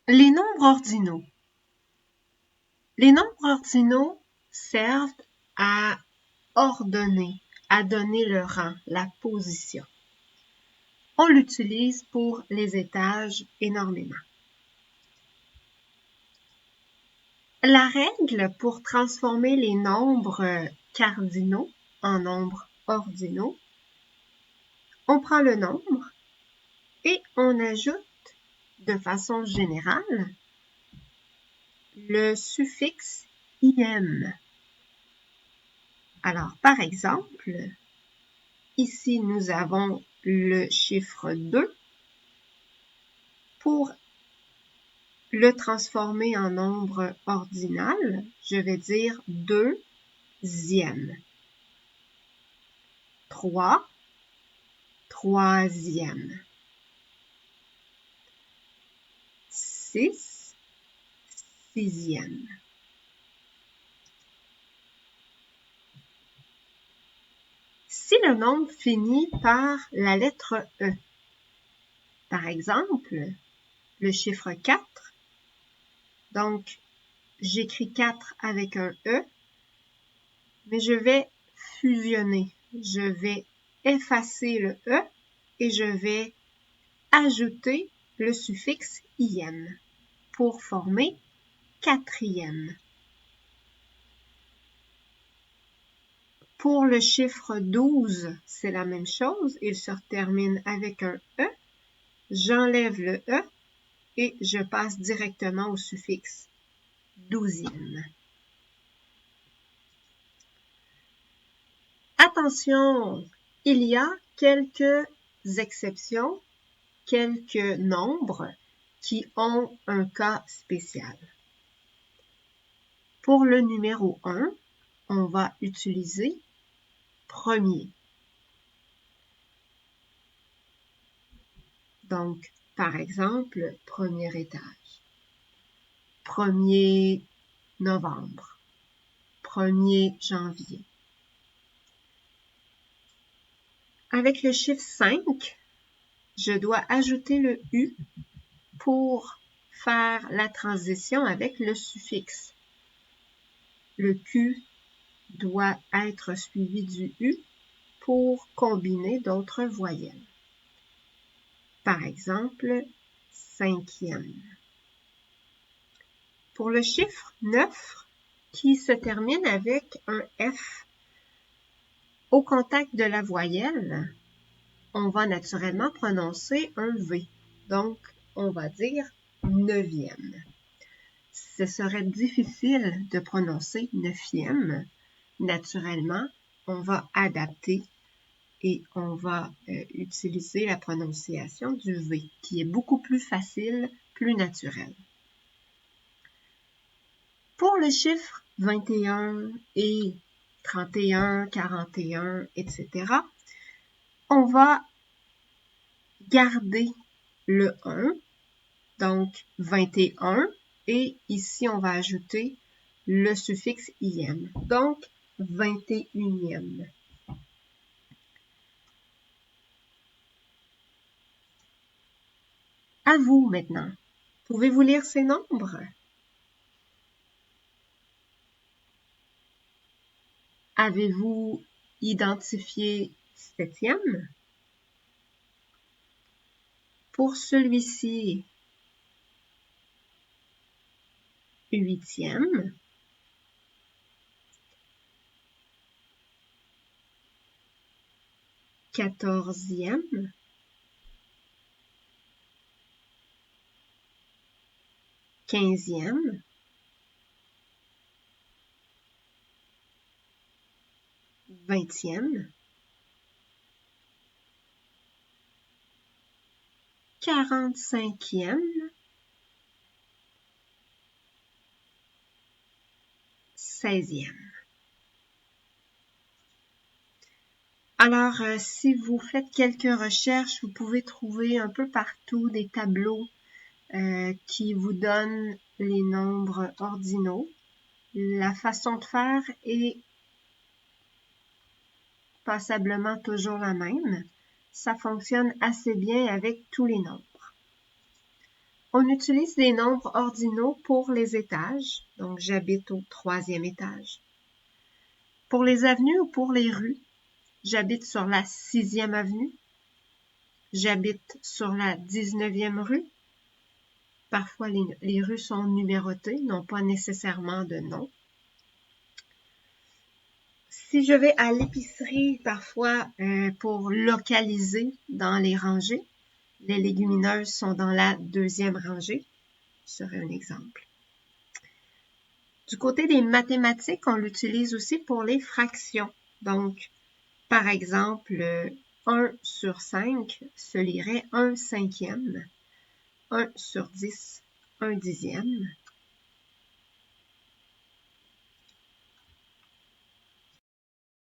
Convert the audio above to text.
Les nombres ordinaux. Les nombres ordinaux servent à ordonner, à donner le rang, la position. On l'utilise pour les étages énormément. La règle pour transformer les nombres cardinaux en nombres ordinaux, on prend le nombre et on ajoute de façon générale le suffixe im. Alors, par exemple, ici nous avons le chiffre 2. Pour le transformer en nombre ordinal, je vais dire 2e. 3, 3e. 6, 6e. Si le nombre finit par la lettre E, par exemple, le chiffre 4, donc j'écris 4 avec un E, mais je vais fusionner, je vais effacer le E et je vais ajouter le suffixe im pour former 4e. Pour le chiffre 12, c'est la même chose, il se termine avec un E, j'enlève le E et je passe directement au suffixe 12e. Attention, il y a quelques exceptions, quelques nombres qui ont un cas spécial. Pour le numéro 1, on va utiliser premier. Donc, par exemple, premier étage. 1er novembre. 1er janvier. Avec le chiffre 5, je dois ajouter le U pour faire la transition avec le suffixe. Le Q doit être suivi du U pour combiner d'autres voyelles. Par exemple, 5e. Pour le chiffre 9, qui se termine avec un F au contact de la voyelle, on va naturellement prononcer un V. Donc, on va dire 9e. Ce serait difficile de prononcer 9e. Naturellement, on va adapter et on va utiliser la prononciation du V, qui est beaucoup plus facile, plus naturel. Pour le chiffre 21 et 31, 41, etc., on va garder le 1, donc 21, et ici on va ajouter le suffixe im, donc 21e. À vous maintenant. Pouvez-vous lire ces nombres? Avez-vous identifié 7e? Pour celui-ci, 8e. 14e. 15e. 20e. 45e. 16e. Alors, si vous faites quelques recherches, vous pouvez trouver un peu partout des tableaux qui vous donnent les nombres ordinaux. La façon de faire est passablement toujours la même. Ça fonctionne assez bien avec tous les nombres. On utilise des nombres ordinaux pour les étages. Donc, j'habite au 3e étage. Pour les avenues ou pour les rues, j'habite sur la 6e avenue. J'habite sur la 19e rue. Parfois, les rues sont numérotées, n'ont pas nécessairement de nom. Si je vais à l'épicerie, parfois, pour localiser dans les rangées, les légumineuses sont dans la 2e rangée. Ce serait un exemple. Du côté des mathématiques, on l'utilise aussi pour les fractions. Donc, par exemple, 1 sur 5 se lirait 1/5. 1 sur 10, 1/10.